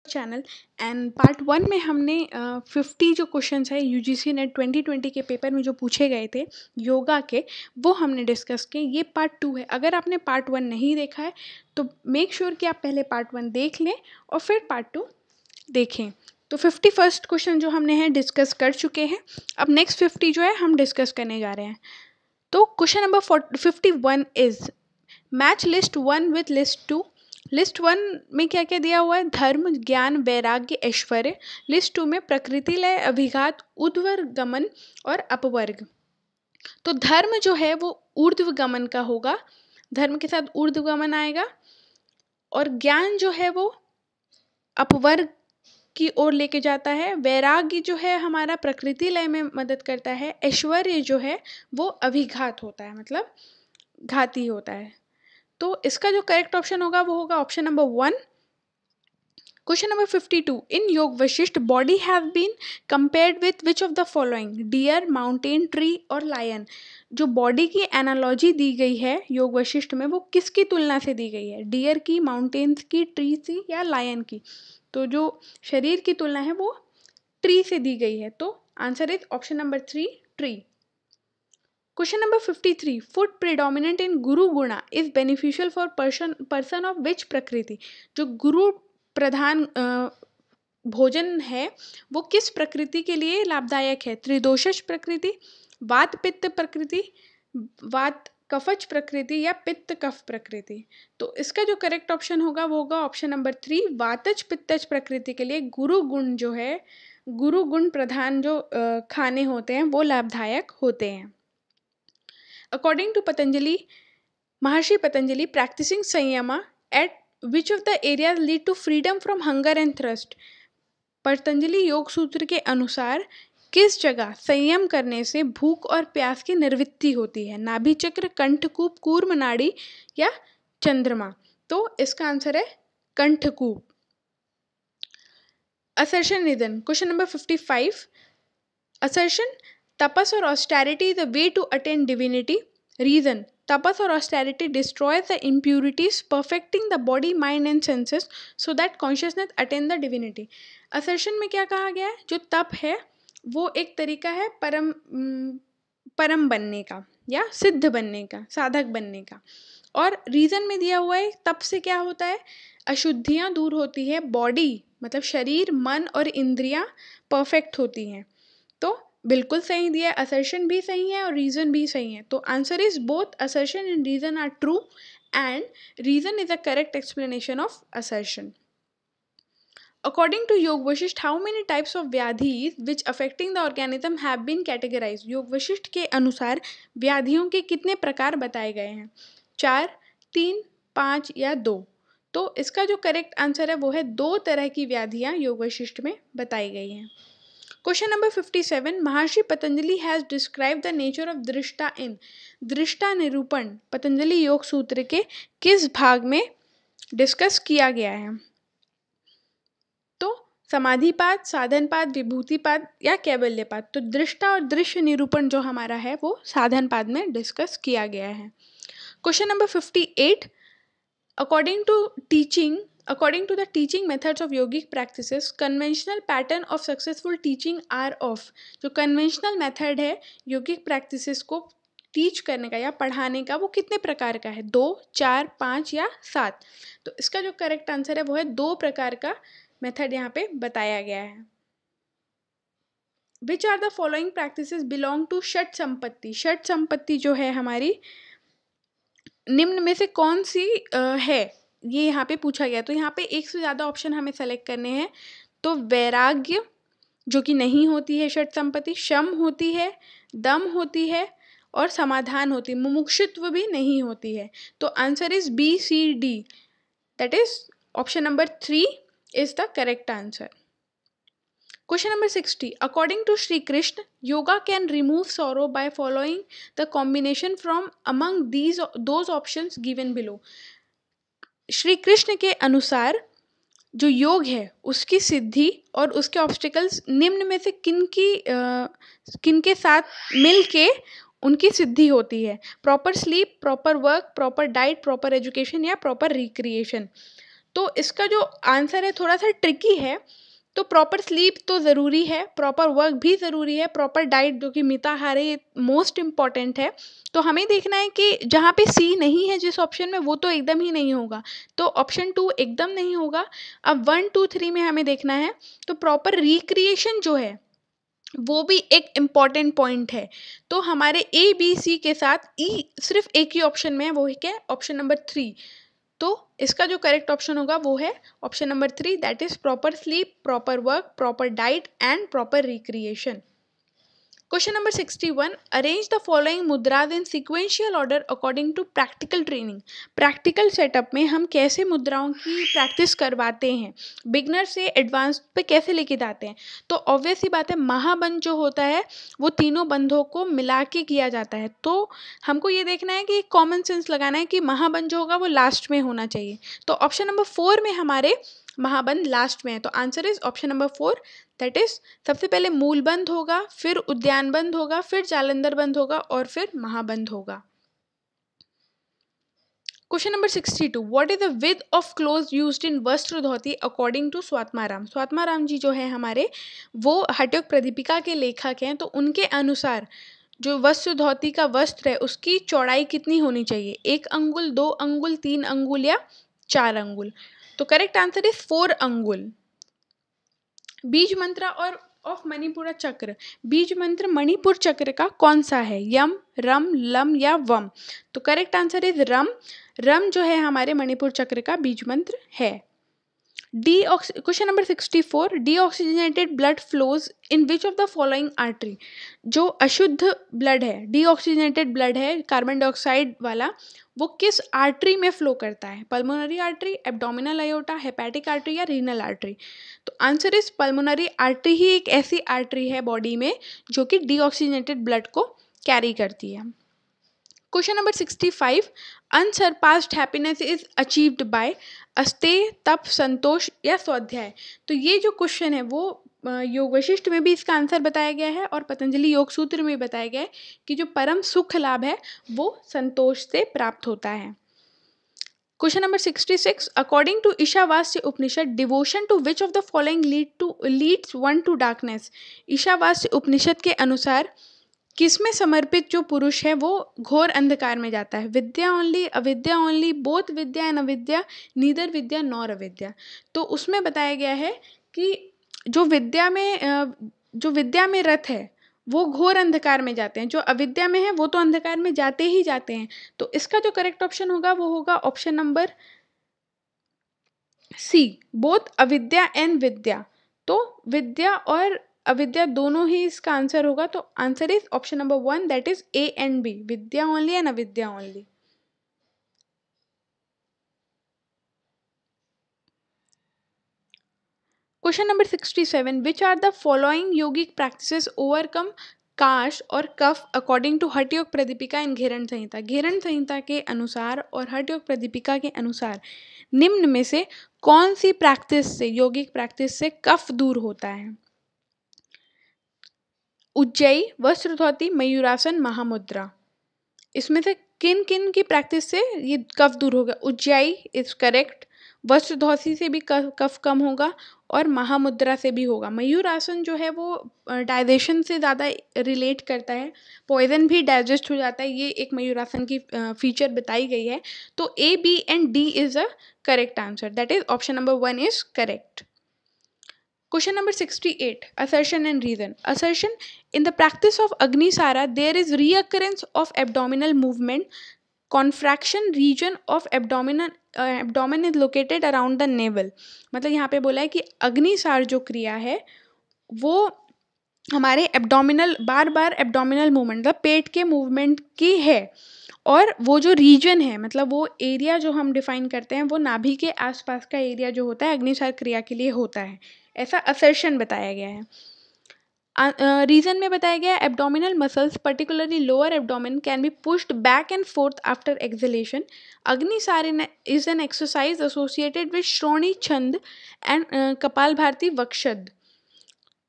Channel and part 1 में हमने 50 जो क्वेश्चंस है यूजीसी नेट 2020 के पेपर में जो पूछे गए थे योगा के, वो हमने डिस्कस किए। ये पार्ट 2 है। अगर आपने पार्ट 1 नहीं देखा है तो मेक श्योर कि आप पहले पार्ट 1 देख लें और फिर पार्ट 2 देखें। तो 51st क्वेश्चन जो हमने है डिस्कस कर चुके हैं। अब नेक्स्ट 50 जो है हम डिस्कस करने जा रहे हैं। तो question number 51 is match list 1 with list 2। List 1 में क्या क्या दिया हुआ है? धर्म, ज्ञान, वैराग्य, ऐश्वर्य। लिस्ट 2 में प्रकृति, लय, अभिघात, ऊर्ध्वगमन और अपवर्ग। तो धर्म जो है वो ऊर्ध्वगमन का होगा, धर्म के साथ ऊर्ध्वगमन आएगा। और ज्ञान जो है वो अपवर्ग की ओर लेके जाता है। वैराग्य जो है हमारा प्रकृति लय में मदद करता है। ऐश्वर्य जो है वो अभिघात होता है, मतलब घाती होता है। तो इसका जो करेक्ट ऑप्शन होगा वो होगा option number 1। Question number 52 in Yog Vashishtha body have been compared with which of the following? Deer, mountain, tree और लायन। जो बॉडी की एनालॉजी दी गई है योग वशिष्ठ में वो किसकी तुलना से दी गई है? डियर की, माउंटेन्स की, ट्री की या लायन की? तो जो शरीर की तुलना है वो ट्री से दी गई है। तो answer is option number 3, three. Question number 53 food predominant in guru guna is beneficial for person of which prakriti? जो गुरु प्रधान भोजन है वो किस प्रकृति के लिए लाभदायक है? त्रिदोषज प्रकृति, वात पित्त प्रकृति, वात कफज प्रकृति या पित्त कफ प्रकृति? तो इसका जो करेक्ट ऑप्शन होगा वो होगा ऑप्शन नंबर 3, वातज पित्तज प्रकृति के लिए गुरु गुण जो है, गुरु गुण प्रधान जो खाने होते हैं वो लाभदायक होते हैं। According to Patanjali, Maharshi Patanjali, practicing Sanyama at which of the areas lead to freedom from hunger and thirst? Patanjali योग सूत्र के अनुसार किस जगह संयम करने से भूख और प्यास की निवृत्ति होती है? नाभि चक्र, कंठकूप, कूर्म नाड़ी या चंद्रमा? तो इसका आंसर है कंठकूप। असर्शन निधन question number 55 assertion tapas or austerity the way to attain divinity? Reason tapas or austerity destroys the impurities perfecting the body, mind and senses so that consciousness attain the divinity. assertion में क्या कहा गया है? जो तप है वो एक तरीका है परम बनने का या सिद्ध बनने का, साधक बनने का। और रीजन में दिया हुआ है तप से क्या होता है? अशुद्धियां दूर होती है, बॉडी मतलब शरीर, मन और इंद्रियां परफेक्ट होती हैं। तो बिल्कुल सही दिया, असर्शन भी सही है और रीजन भी सही है। तो answer is both assertion and reason are true and reason is a correct explanation of assertion. According to Yog Vashisht, how many types of व्याधि which affecting the organism have been categorized? योग वशिष्ठ के अनुसार व्याधियों के कितने प्रकार बताए गए हैं? 4, 3, 5 या 2? तो इसका जो करेक्ट आंसर है वो है 2 तरह की व्याधियां योग वशिष्ठ में बताई गई हैं। Question number 57 Maharshi Patanjali has describe the nature of दृष्टा इन? दृष्टा निरूपण पतंजलि योग सूत्र के किस भाग में डिस्कस किया गया है? तो समाधिपाद, साधनपाद, विभूतिपाद या कैवल्यपाद? तो दृष्टा और दृश्य निरूपण जो हमारा है वो साधनपाद में डिस्कस किया गया है। Question number 58 according to the teaching methods of yogic practices, conventional pattern of successful teaching are of? जो conventional method है योगिक practices को टीच करने का या पढ़ाने का वो कितने प्रकार का है? 2, 4, 5 या 7? तो इसका जो करेक्ट आंसर है वो है 2 प्रकार का मेथड यहाँ पे बताया गया है। Which are the following practices belong to षट संपत्ति? षट संपत्ति जो है हमारी निम्न में से कौन सी है? ये यहाँ पे पूछा गया। तो यहाँ पे एक से ज़्यादा ऑप्शन हमें सेलेक्ट करने हैं। तो वैराग्य जो कि नहीं होती है षट संपत्ति, शम होती है, दम होती है और समाधान होती है, मुमुक्षुत्व भी नहीं होती है। तो answer is B, C, D, that is option number 3 is the correct answer. Question number 60. According to Sri Krishna, yoga can remove sorrow by following the combination from among those options given below. Shri Krishna के अनुसार जो योग है उसकी सिद्धि और उसके obstacles निम्न में से किनके साथ मिल के उनकी सिद्धि होती है? Proper sleep, proper work, proper diet, proper education या प्रॉपर रिक्रिएशन? तो इसका जो आंसर है थोड़ा सा ट्रिकी है। तो प्रॉपर स्लीप तो ज़रूरी है, प्रॉपर वर्क भी ज़रूरी है, प्रॉपर डाइट जो कि मिताहार है, ये मोस्ट इम्पॉर्टेंट है। तो हमें देखना है कि जहाँ पे सी नहीं है जिस ऑप्शन में, वो तो एकदम ही नहीं होगा, तो ऑप्शन 2 एकदम नहीं होगा। अब 1 2 3 में हमें देखना है, तो प्रॉपर रिक्रिएशन जो है वो भी एक इम्पॉर्टेंट पॉइंट है। तो हमारे ए बी सी के साथ ई सिर्फ एक ही ऑप्शन में है, वो है क्या, ऑप्शन नंबर 3। तो इसका जो करेक्ट ऑप्शन होगा वो है option number 3, that is proper sleep, proper work, proper diet and proper recreation. Question number 61, arrange the following mudras in sequential order according to practical training. Practical setup में हम कैसे मुद्राओं की प्रैक्टिस करवाते हैं, बिगनर से एडवांस पे कैसे लेके जाते हैं। तो ऑब्वियस ही बात है, महाबंध जो होता है वो तीनों बंधों को मिला के किया जाता है। तो हमको ये देखना है कि कॉमन सेंस लगाना है कि महाबंध जो होगा वो लास्ट में होना चाहिए। तो ऑप्शन नंबर 4 में हमारे महाबंध लास्ट में है, तो answer is option number 4, that is सबसे पहले मूलबंध होगा, फिर उद्यान बंध होगा, फिर जालंधर बंध होगा और फिर महाबंध होगा। Question number 62, what is the width of close used in वस्त्र धोती अकॉर्डिंग टू स्वात्माराम। स्वात्माराम जी जो है हमारे, वो हठयोग प्रदीपिका के लेखक हैं। तो उनके अनुसार जो वस्त्र धोती का वस्त्र है उसकी चौड़ाई कितनी होनी चाहिए, 1 अंगुल, 2 अंगुल, 3 अंगुल या 4 अंगुल। तो करेक्ट आंसर इज 4 अंगुल। बीज मंत्र और ऑफ मणिपुर चक्र, बीज मंत्र मणिपुर चक्र का कौन सा है, यम, रम, लम या वम। तो करेक्ट आंसर इज रम। रम जो है हमारे मणिपुर चक्र का बीज मंत्र है। Question number 64, deoxygenated blood flows in which of the following artery. जो अशुद्ध ब्लड है, डीऑक्सीजनेटेड ब्लड है कार्बन डाइऑक्साइड वाला, वो किस आर्टरी में फ्लो करता है, pulmonary artery, abdominal aorta, hepatic artery या रीनल आर्टरी। तो आंसर इज पल्मोनरी आर्टरी ही एक ऐसी आर्टरी है बॉडी में जो कि डीऑक्सीजनेटेड ब्लड को कैरी करती है। Question number 65, unsurpassed happiness is achieved by asteya, tapa, santosh या स्वाध्याय। तो ये जो क्वेश्चन है वो योग वशिष्ठ में भी इसका आंसर बताया गया है और पतंजलि योग सूत्र में बताया गया है कि जो परम सुख लाभ है वो संतोष से प्राप्त होता है। Question number 66, according to Ishavasya Upanishad, devotion to which of the following leads one to darkness. Ishavasya Upanishad के अनुसार किसमें समर्पित जो पुरुष है वो घोर अंधकार में जाता है, विद्या ओनली, अविद्या ओनली, बोथ विद्या एंड अविद्या, नीदर विद्या नॉर अविद्या। तो उसमें बताया गया है कि जो विद्या में रत है वो घोर अंधकार में जाते हैं, जो अविद्या में है वो तो अंधकार में जाते ही जाते हैं। तो इसका जो करेक्ट ऑप्शन होगा वो होगा ऑप्शन नंबर सी, बोथ अविद्या एंड विद्या। तो विद्या और अविद्या दोनों ही इसका आंसर होगा। तो answer is option number 1, that is A and B, vidya only and avidya only. Question number 67, which are the following yogic practices overcome काश और कफ अकॉर्डिंग टू हठ योग प्रदीपिका इन घेरण संहिता। घेरण संहिता के अनुसार और हठ योग प्रदीपिका के अनुसार निम्न में से कौन सी प्रैक्टिस से, योगिक प्रैक्टिस से कफ दूर होता है। उज्जयी, वस्त्र धोती, मयूरासन, महामुद्रा। इसमें से किन किन की प्रैक्टिस से ये कफ दूर होगा। उज्जयी इज करेक्ट, वस्त्र धोती से भी कफ कम होगा और महामुद्रा से भी होगा। मयूरासन जो है वो डाइजेशन से ज़्यादा रिलेट करता है, पॉइजन भी डाइजेस्ट हो जाता है, ये एक मयूरासन की फीचर बताई गई है। तो A, B and D is a correct answer, that is option number 1 is correct. Question number 68, assertion and reason. Assertion, in the practice of Agnisara, there is reoccurrence of abdominal movement. Contraction region of abdomen is located around the navel. मतलब यहाँ पे बोला है कि अग्निसार जो क्रिया है वो हमारे एब्डोमिनल, बार बार एब्डोमिनल मूवमेंट, मतलब पेट के मूवमेंट की है, और वो जो रीजन है, मतलब वो एरिया जो हम डिफाइन करते हैं वो नाभि के आसपास का एरिया जो होता है अग्निसार क्रिया के लिए होता है, ऐसा असर्शन बताया गया है। रीजन में बताया गया है abdominal muscles particularly lower abdomen can be pushed back and forth after exhalation. Agnisar is an exercise associated with shroni chhand and कपाल भारती वक्षद।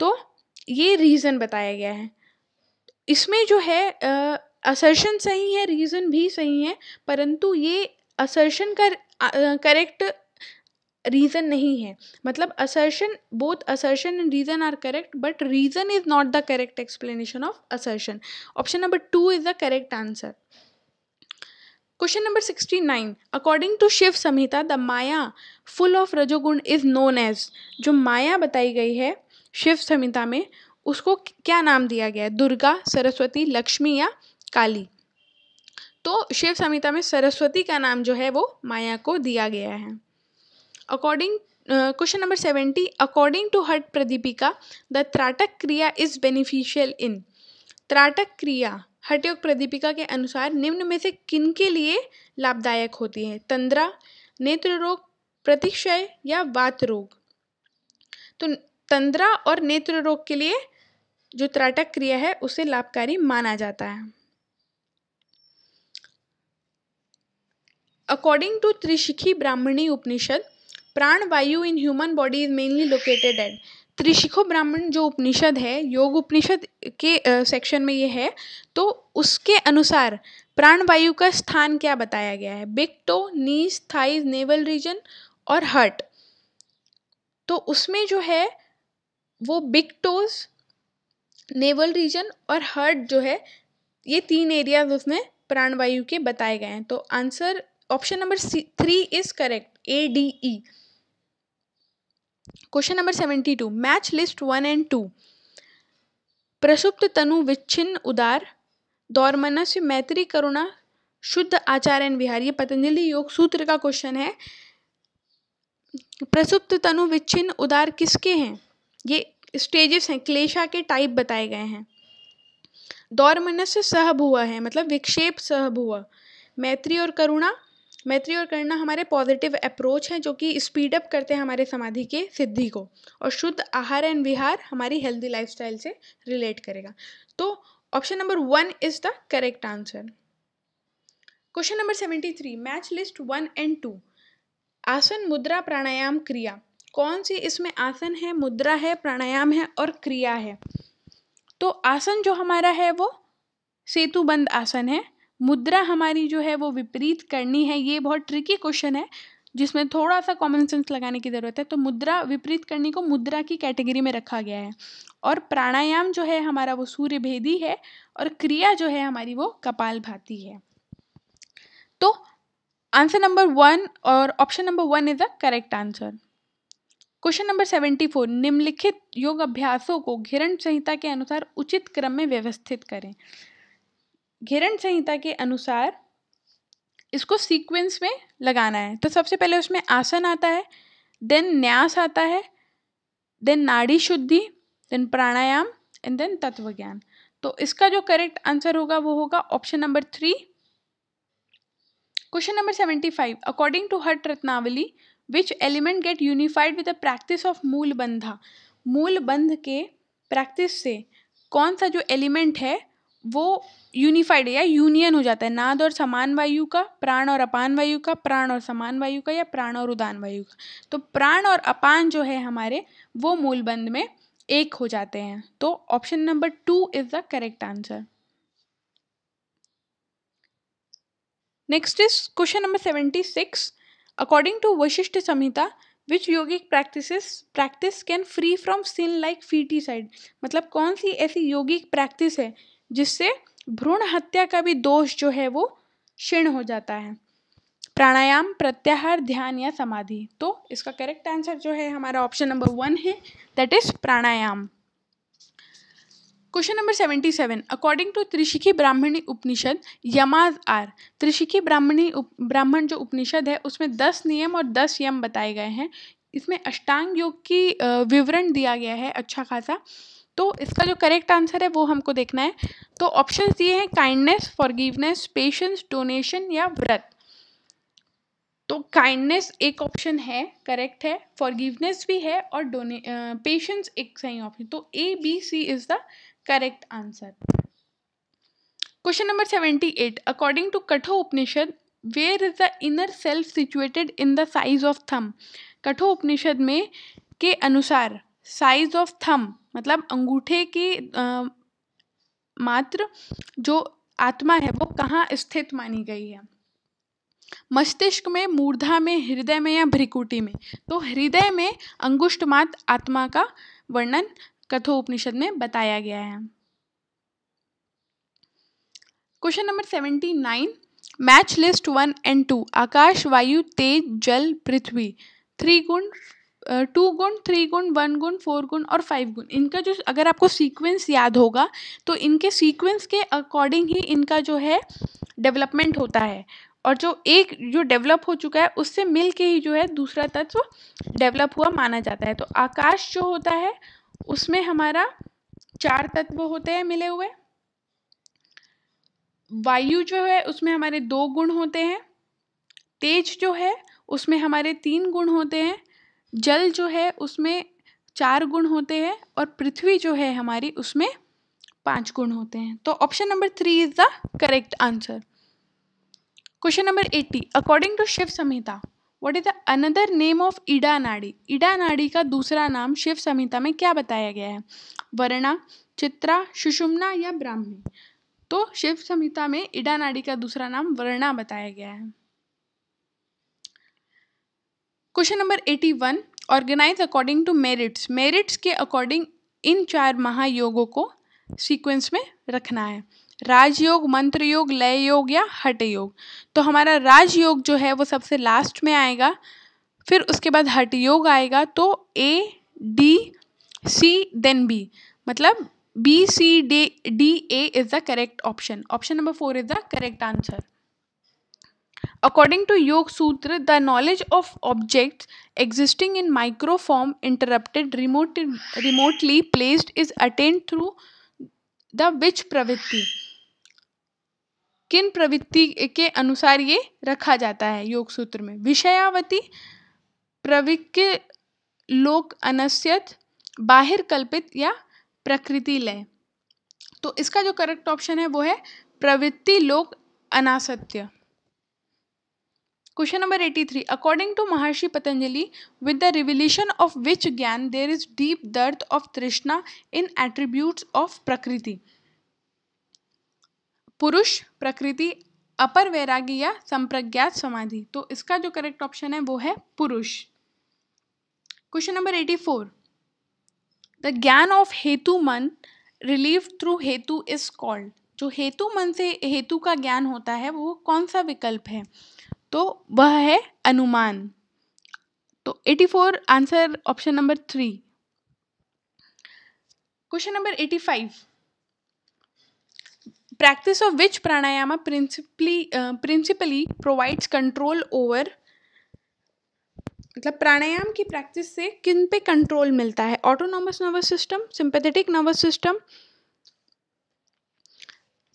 तो ये रीजन बताया गया है। इसमें जो है असर्शन सही है, रीजन भी सही है, परंतु ये असर्शन का करेक्ट रीजन नहीं है, मतलब assertion, both assertion and reason are correct but reason is not the correct explanation of assertion. Option number 2 is the correct answer. Question number 69. According to Shiv Samhita the maya full of rajoguna is known as. जो माया बताई गई है शिव संहिता में उसको क्या नाम दिया गया है? दुर्गा, सरस्वती, लक्ष्मी या काली? तो शिव संहिता में सरस्वती का नाम जो है वो माया को दिया गया है. According question number 70. According to Hath Pradipika the त्राटक क्रिया इज बेनिफिशियल इन. त्राटक क्रिया हठयोग प्रदीपिका के अनुसार निम्न में से किन के लिए लाभदायक होती है? तंद्रा, नेत्र रोग, प्रतिक्षय या वात रोग? तो तंद्रा और नेत्र रोग के लिए जो त्राटक क्रिया है उसे लाभकारी माना जाता है. According to Trishikhi Brahmani Upanishad prana vayu in human body is mainly located at. Trishikhi Brahmana जो उपनिषद है, योग उपनिषद के सेक्शन में ये है, तो उसके अनुसार प्राण वायु का स्थान क्या बताया गया है? बिग टो, नीज, थाइज, नेवल रीजन और हार्ट. तो उसमें जो है वो बिग टोज, नेवल रीजन और हार्ट जो है, ये 3 एरियाज उसमें प्राण वायु के बताए गए हैं. तो answer option number 3 is correct, ADE. Question number 72. Match list 1 and 2. प्रसुप्त तनु विच्छिन्न उदार, दौर्मनस्य, मैत्री, करुणा, शुद्ध आचार एंड विहार. ये पतंजलि योग सूत्र का क्वेश्चन है. प्रसुप्त तनु विच्छिन्न उदार किसके हैं? ये स्टेजेस हैं, क्लेशा के टाइप बताए गए हैं. दौर्मनस्य सहभुव है, मतलब विक्षेप सहभुव. मैत्री और करुणा हमारे पॉजिटिव अप्रोच हैं जो कि स्पीड अप करते हैं हमारे समाधि के सिद्धि को. और शुद्ध आहार एंड विहार हमारी हेल्दी लाइफस्टाइल से रिलेट करेगा. तो option number 1 is the correct answer. Question number 73. Match list 1 and 2. आसन, मुद्रा, प्राणायाम, क्रिया. कौन सी इसमें आसन है, मुद्रा है, प्राणायाम है और क्रिया है? तो आसन जो हमारा है वो सेतुबंद आसन है. मुद्रा हमारी जो है वो विपरीत करनी है. ये बहुत ट्रिकी क्वेश्चन है जिसमें थोड़ा सा कॉमन सेंस लगाने की ज़रूरत है. तो मुद्रा विपरीत करनी को मुद्रा की कैटेगरी में रखा गया है. और प्राणायाम जो है हमारा वो सूर्य भेदी है और क्रिया जो है हमारी वो कपालभाति है. तो आंसर नंबर 1 और option number 1 is the correct answer. Question number 74. निम्नलिखित योग अभ्यासों को घिरण संहिता के अनुसार उचित क्रम में व्यवस्थित करें. घिरण संहिता के अनुसार इसको सीक्वेंस में लगाना है. तो सबसे पहले उसमें आसन आता है, देन न्यास आता है, देन नाड़ी शुद्धि, देन प्राणायाम एंड देन तत्व ज्ञान. तो इसका जो करेक्ट आंसर होगा वो होगा option number 3. Question number 75. According to Hatha Ratnavali which element get unified with the practice of mula bandha. मूल बंध के प्रैक्टिस से कौन सा जो एलिमेंट है वो यूनिफाइड या यूनियन हो जाता है? नाद और समान वायु का, प्राण और अपान वायु का, प्राण और समान वायु का या प्राण और उदान वायु का? तो प्राण और अपान जो है हमारे वो मूल बंध में एक हो जाते हैं. तो option number 2 is the correct answer. Next is question number 76. According to Vashishtha Samhita which yogic practice can free from sin like foeticide. मतलब कौन सी ऐसी योगिक प्रैक्टिस है जिससे भ्रूण हत्या का भी दोष जो है वो क्षीण हो जाता है? प्राणायाम, प्रत्याहार, ध्यान या समाधि? तो इसका करेक्ट आंसर जो है हमारा ऑप्शन नंबर 1 है, that is pranayama. Question number 77. According to Trishikhi Brahmani Upanishad yamas are. Trishikhi Brahmana जो उपनिषद है उसमें 10 नियम और 10 यम बताए गए हैं. इसमें अष्टांग योग की विवरण दिया गया है अच्छा खासा. तो इसका जो करेक्ट आंसर है वो हमको देखना है. तो ऑप्शंस दिए हैं काइंडनेस, फॉरगिवनेस, पेशेंस, डोनेशन या व्रत. तो काइंडनेस एक ऑप्शन है, करेक्ट है. फॉरगिवनेस भी है और पेशेंस एक सही ऑप्शन. तो ABC is the correct answer. Question number 78. According to Katho Upanishad where is the inner self situated in the size of thumb. Katho Upanishad में के अनुसार साइज ऑफ थंब मतलब अंगूठे की मात्र जो आत्मा है वो कहाँ स्थित मानी गई है? मस्तिष्क में, मूर्धा में, हृदय में या भ्रिकुटी में? तो हृदय में अंगुष्ठमात आत्मा का वर्णन कठोपनिषद में बताया गया है। Question number 79, match list 1 and 2। आकाश, वायु, तेज, जल, पृथ्वी। 3 गुण, 2 गुण, 3 गुण, 1 गुण, 4 गुण और 5 गुण। इनका जो, अगर आपको सीक्वेंस याद होगा तो इनके सीक्वेंस के अकॉर्डिंग ही इनका जो है डेवलपमेंट होता है, और जो एक जो डेवलप हो चुका है उससे मिल के ही जो है दूसरा तत्व डेवलप हुआ माना जाता है। तो आकाश जो होता है उसमें हमारा 4 तत्व होते हैं मिले हुए। वायु जो है उसमें हमारे 2 गुण होते हैं। तेज जो है उसमें हमारे 3 गुण होते हैं। जल जो है उसमें 4 गुण होते हैं, और पृथ्वी जो है हमारी उसमें 5 गुण होते हैं। तो option number 3 is the correct answer. Question number 80, according to Shiva Samhita what is the another name of Ida nadi? ईडा नाड़ी का दूसरा नाम शिव संहिता में क्या बताया गया है? वरणा, चित्रा, सुषुम्ना या ब्राह्मी? तो शिव संहिता में ईडा नाड़ी का दूसरा नाम वरणा बताया गया है। Question number 81, organise according to merits. Merits के अकॉर्डिंग इन 4 महायोगों को सीक्वेंस में रखना है। राजयोग, मंत्र योग, लय योग या हठ योग? तो हमारा राजयोग जो है वो सबसे लास्ट में आएगा, फिर उसके बाद हठ योग आएगा। तो A, D, C then B, मतलब B, C, D, A is the correct option. Option number 4 is the correct answer. According to Yoga Sutra, the knowledge of objects existing in microform interrupted remotely placed is attained through the which प्रवृत्ति? किन प्रवृत्ति के अनुसार ये रखा जाता है योग सूत्र में? विषयावती, प्रविक्य, लोक अनस्यत, बाहिर कल्पित या प्रकृति लय? तो इसका जो करेक्ट ऑप्शन है वो है प्रवृत्ति लोक अनासत्य। Question number 83, according to Maharshi Patanjali, with the revelation of which ज्ञान देयर इज डीप दर्द ऑफ तृष्णा इन एट्रीब्यूट्स ऑफ प्रकृति? पुरुष, प्रकृति, अपर वैरागी या संप्रज्ञात समाधि? तो इसका जो करेक्ट ऑप्शन है वो है पुरुष। क्वेश्चन नंबर 84, द ज्ञान ऑफ हेतु मन रिलीव थ्रू हेतु इज कॉल्ड? जो हेतु मन से हेतु का ज्ञान होता है वो कौन सा विकल्प है? तो वह है अनुमान। तो 84 answer option number 3। Question number 85, practice of which pranayama principally provides control over? मतलब प्राणायाम की प्रैक्टिस से किन पे कंट्रोल मिलता है? Autonomous nervous system, sympathetic nervous system,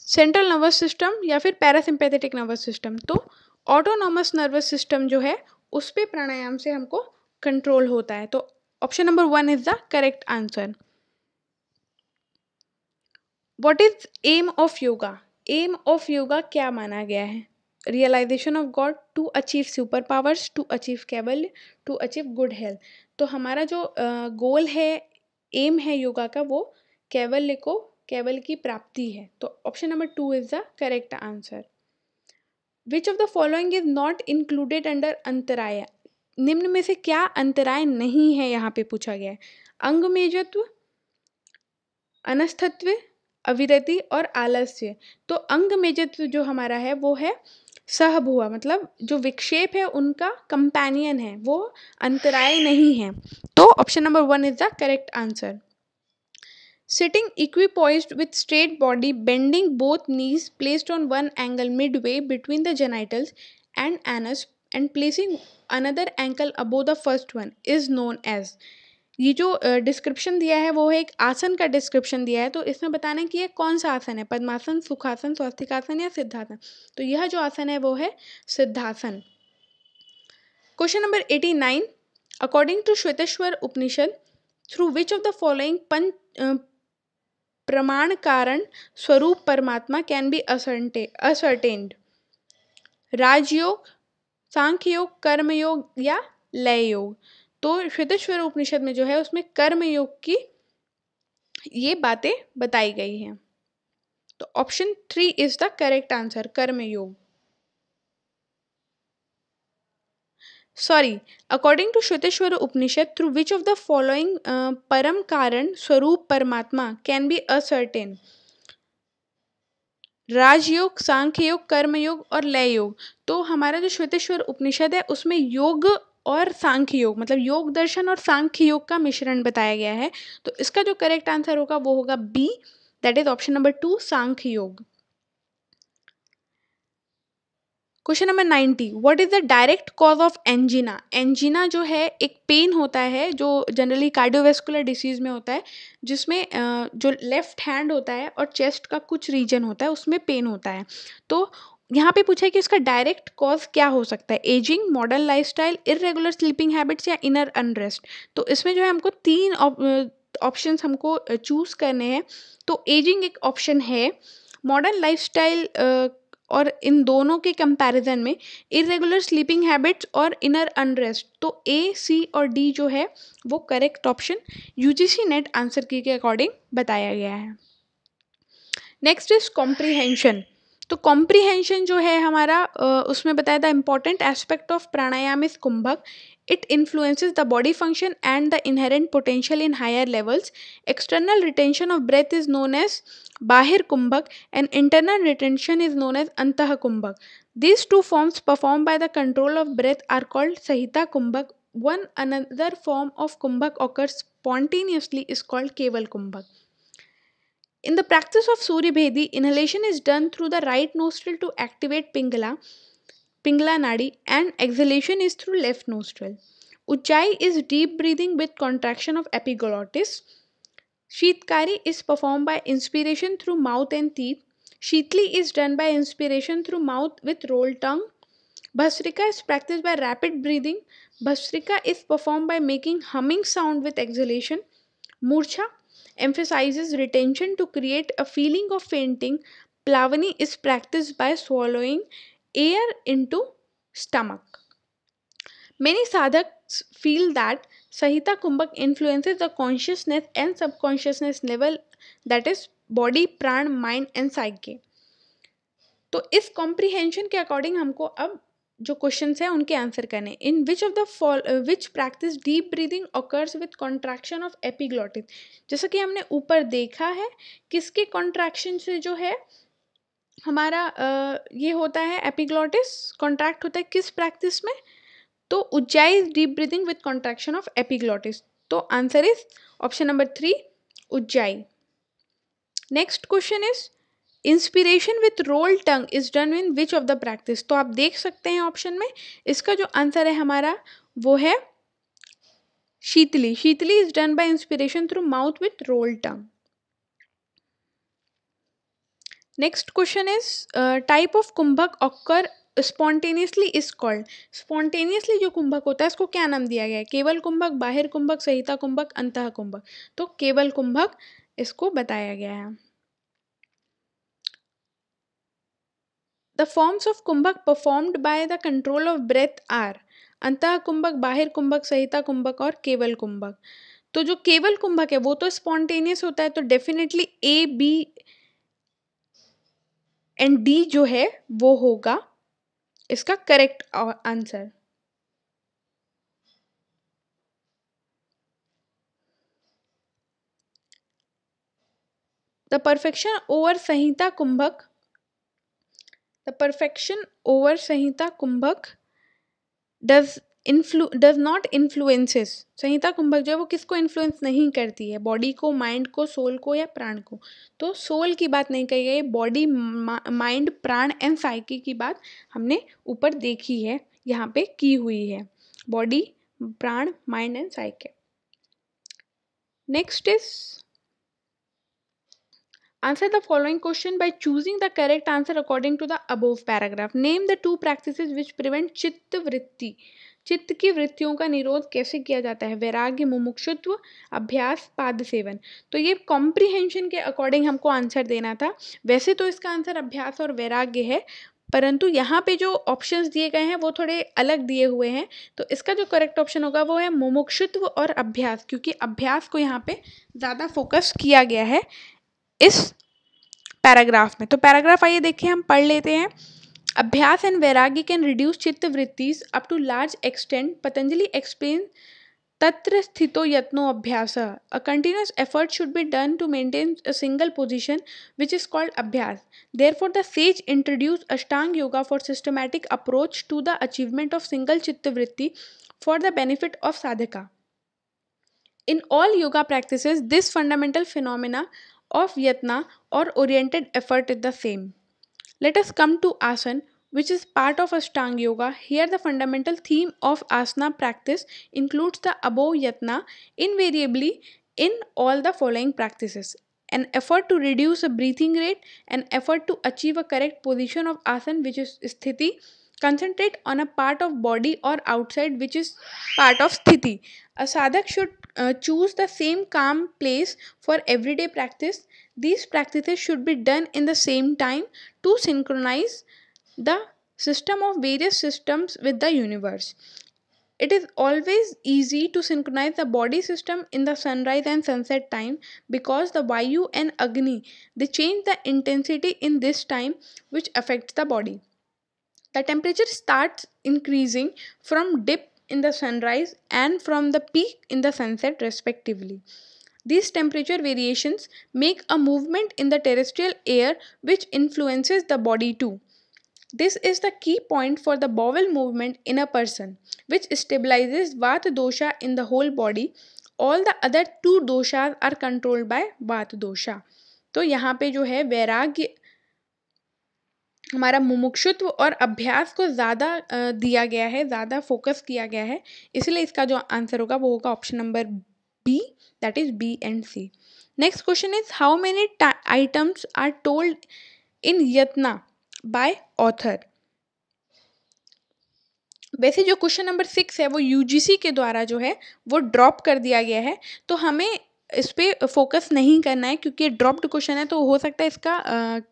central nervous system या फिर पैरासिम्पैथेटिक नर्वस सिस्टम? तो ऑटोनॉमस नर्वस सिस्टम जो है उस पे प्राणायाम से हमको कंट्रोल होता है। तो option number 1 is the correct answer. What is aim of yoga? Aim of yoga क्या माना गया है? Realisation of God, to achieve super powers, to achieve kaivalya, to achieve good health? तो हमारा जो गोल है, एम है योगा का, वो केवल की प्राप्ति है। तो option number 2 is the correct answer. Which of the following is not included under antaraya? निम्न में से क्या अंतराय नहीं है यहाँ पे पूछा गया है? अंगमेजत्व, अनस्थत्व, अविरति और आलस्य? तो अंगमेजत्व जो हमारा है वो है सहभुआ, मतलब जो विक्षेप है उनका कंपेनियन है, वो अंतराय नहीं है। तो option number 1 is the correct answer. Sitting equipoised with straight body, bending both knees placed on one angle midway between the genitals and anus and placing another ankle above the first one is known as? ये जो description दिया है वो है एक आसन का description दिया है। तो इसमें बताना है कि ये कौन सा आसन है, पद्मासन, सुखासन, स्वास्तिकासन या सिद्धासन? तो यह जो आसन है वो है सिद्धासन। Question number 89, according to Shvetashvatara Upanishad, through which of the following pramana karana swaroop paramatma can be ascertained? Rajayoga, Sankhya yoga, karma योग या लय योग? तो श्वेतेश्वर उपनिषद में जो है उसमें कर्म योग की ये बातें बताई गई हैं। तो option 3 is the correct answer, कर्म योग। Sorry, according to Shveteshwara Upanishad, through which of the following Param Karan Swarup Paramatma can be ascertained? राजयोग, सांख्य योग, कर्म योग और लय योग। तो हमारा जो श्वेतेश्वर उपनिषद है उसमें योग और सांख्य योग मतलब योग दर्शन और सांख्य योग का मिश्रण बताया गया है। तो इसका जो करेक्ट आंसर होगा वो होगा B, that is option number 2 Sankhya Yog. Question number 90, what is the direct cause of angina? Angina जो है एक पेन होता है जो जनरली कार्डियोवैस्कुलर डिसीज में होता है, जिसमें जो लेफ्ट हैंड होता है और चेस्ट का कुछ रीजन होता है उसमें पेन होता है। तो यहाँ पे पूछा है कि इसका डायरेक्ट कॉज क्या हो सकता है? Ageing, modern lifestyle, irregular sleeping habits या इनर अनरेस्ट। तो इसमें जो है हमको तीन ऑप्शंस हमको चूज करने हैं। तो एजिंग एक ऑप्शन है, मॉडर्न लाइफस्टाइल और इन दोनों के कंपैरिजन में इरेगुलर स्लीपिंग हैबिट्स और इनर अनरेस्ट। तो ए, सी और डी जो है वो correct option UGC NET answer key के अकॉर्डिंग बताया गया है। Next is comprehension. तो कॉम्प्रीहेंशन जो है हमारा उसमें बताया था important aspect of pranayama is kumbhaka. It influences the body function and the inherent potential in higher levels. External retention of breath is known as Bahir Kumbhak and internal retention is known as Antah Kumbhak. These two forms performed by the control of breath are called Sahita Kumbhak. One another form of Kumbhak occurs spontaneously is called Keval Kumbhak. In the practice of Surya Bhedi, inhalation is done through the right nostril to activate Pingala Nadi, and exhalation is through left nostril. Ujjayi is deep breathing with contraction of epiglottis. Sheetkari is performed by inspiration through mouth and teeth. Sheetli is done by inspiration through mouth with rolled tongue. Bhasrika is practiced by rapid breathing. Bhasrika is performed by making humming sound with exhalation. Murcha emphasizes retention to create a feeling of fainting. Plavani is practiced by swallowing air into stomach. Many sadhaks feel that Sahita Kumbhak influences the consciousness and subconsciousness level, that is body, pran, mind and psyche. तो इस comprehension के according हमको अब जो questions है उनके answer करने। In which of the which practice deep breathing occurs with contraction of epiglottis. जैसा कि हमने ऊपर देखा है किसके कॉन्ट्रैक्शन से जो है हमारा ये होता है एपिग्लॉटिस कॉन्ट्रैक्ट होता है किस प्रैक्टिस में? तो ujjayi deep breathing with contraction of epiglottis. तो answer is option number 3 ujjayi. Next question is inspiration with roll tongue is done in which of the practice. तो आप देख सकते हैं ऑप्शन में इसका जो आंसर है हमारा वो है शीतली। Sheetali is done by inspiration through mouth with roll tongue. Next question is type of kumbhaka occur spontaneously is called. Spontaneously जो कुंभक होता है इसको क्या नाम दिया गया है? केवल कुंभक, बाहिर कुंभक, सहिता कुंभक, अंतः कुंभक। तो केवल कुंभक इसको बताया गया है। The forms of kumbhak performed by the control of breath are अंतः कुंभक, बाहिर कुंभक, सहिता कुंभक और केवल कुंभक। तो जो केवल कुंभक है वो तो स्पॉन्टेनियस होता है, तो definitely A, B and D जो है वो होगा इसका correct answer. The perfection over samhita kumbhaka, the perfection over samhita kumbhaka does not influences. संहिता कुंभक जो है वो किसको इन्फ्लुएंस नहीं करती है? बॉडी को, माइंड को, सोल को या प्राण को? तो सोल की बात नहीं कही गई, बॉडी, माइंड, प्राण एंड साइकी की बात हमने ऊपर देखी है, यहाँ पे की हुई है। बॉडी, प्राण, mind and psyche. Next is answer the following question by choosing the correct answer according to the above paragraph. Name the two practices which prevent चित्त वृत्ति। चित्त की वृत्तियों का निरोध कैसे किया जाता है? वैराग्य, मुमुक्षुत्व, अभ्यास, पाद सेवन। तो ये कॉम्प्रीहेंशन के अकॉर्डिंग हमको आंसर देना था। वैसे तो इसका आंसर अभ्यास और वैराग्य है, परंतु यहाँ पे जो ऑप्शंस दिए गए हैं वो थोड़े अलग दिए हुए हैं। तो इसका जो करेक्ट ऑप्शन होगा वो है मुमुक्षुत्व और अभ्यास, क्योंकि अभ्यास को यहाँ पे ज़्यादा फोकस किया गया है इस पैराग्राफ में। तो पैराग्राफ आइए देखिए हम पढ़ लेते हैं। Abhyas and Vairagya can reduce chitta vrittis up to large extent. Patanjali explains Tatra sthito yatno abhyasa. A continuous effort should be done to maintain a single position, which is called abhyas. Therefore, the sage introduced Ashtanga Yoga for systematic approach to the achievement of single chitta vritti for the benefit of sadhaka. In all yoga practices, this fundamental phenomena of yatna or oriented effort is the same. Let us come to asana, which is part of Ashtanga Yoga. Here, the fundamental theme of asana practice includes the above yatna invariably in all the following practices: an effort to reduce a breathing rate, an effort to achieve a correct position of asana, which is sthiti, concentrate on a part of body or outside, which is part of sthiti. A sadhak should choose the same calm place for everyday practice. These practices should be done in the same time to synchronize the system of various systems with the universe. It is always easy to synchronize the body system in the sunrise and sunset time because the Vayu and Agni, they change the intensity in this time, which affects the body. The temperature starts increasing from dip in the sunrise and from the peak in the sunset respectively. These temperature variations make a movement in the terrestrial air which influences the body too. This is the key point for the bowel movement in a person, which stabilizes Vata dosha in the whole body. All the other two doshas are controlled by Vata dosha. तो यहाँ पे जो है वैराग्य हमारा मुमुक्षुत्व और अभ्यास को ज़्यादा दिया गया है, ज़्यादा फोकस किया गया है, इसलिए इसका जो आंसर होगा वो होगा option number B, that is B and C. Next question is how many items are told in yatna by author. वैसे जो क्वेश्चन नंबर 6 है वो यूजीसी के द्वारा जो है वो ड्रॉप कर दिया गया है, तो हमें इस पर फोकस नहीं करना है क्योंकि ये ड्रॉप्ड क्वेश्चन है. तो हो सकता है इसका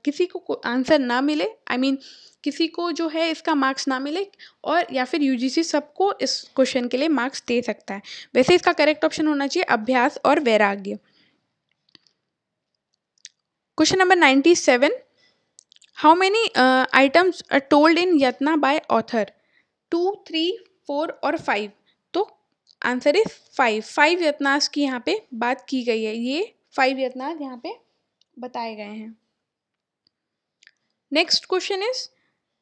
किसी को आंसर ना मिले, आई मीन किसी को जो है इसका मार्क्स ना मिले, और या फिर यूजीसी सबको इस क्वेश्चन के लिए मार्क्स दे सकता है. वैसे इसका करेक्ट ऑप्शन होना चाहिए अभ्यास और वैराग्य. Question number 97, how many items are told in yatna by author. 2, 3, 4 और 5. तो आंसर इज 5 यत्नास की यहाँ पे बात की गई है. ये 5 यत्नास यहाँ पे बताए गए हैं. Next question is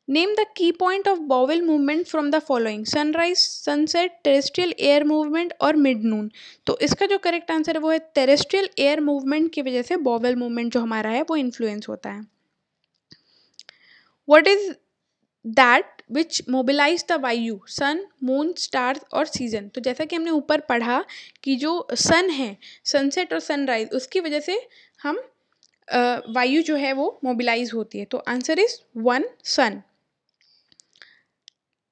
name the key point of bowel movement from the following: sunrise, sunset, terrestrial air movement और मिड नून. तो इसका जो करेक्ट आंसर है वो है टेरेस्ट्रियल एयर मूवमेंट की वजह से बॉवेल मूवमेंट जो हमारा है वो इन्फ्लुएंस होता है. What is that which mobilise the vayu: sun, moon, stars और सीजन. तो जैसा कि हमने ऊपर पढ़ा कि जो सन है, सनसेट और सनराइज, उसकी वजह से हम वायु जो है वो मोबिलाइज होती है. तो answer is 1, sun.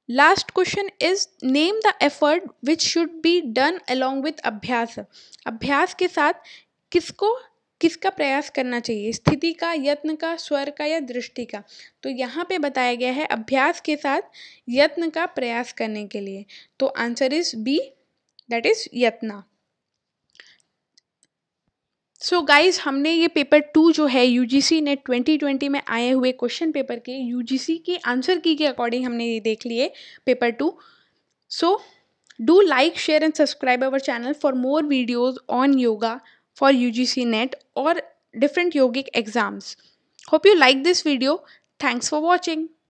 Last question is name the effort which should be done along with abhyas. अभ्यास के साथ किसका प्रयास करना चाहिए: स्थिति का, यत्न का, स्वर का या दृष्टि का. तो यहाँ पे बताया गया है अभ्यास के साथ यत्न का प्रयास करने के लिए. तो answer is B, that is yatna. So guys, हमने ये पेपर 2 जो है यूजीसी नेट 2020 में आए हुए क्वेश्चन पेपर के यूजीसी के आंसर की के अकॉर्डिंग हमने ये देख लिए paper 2. So do like, share and subscribe our channel for more videos on yoga for UGC NET or different yogic exams. Hope you like this video. Thanks for watching.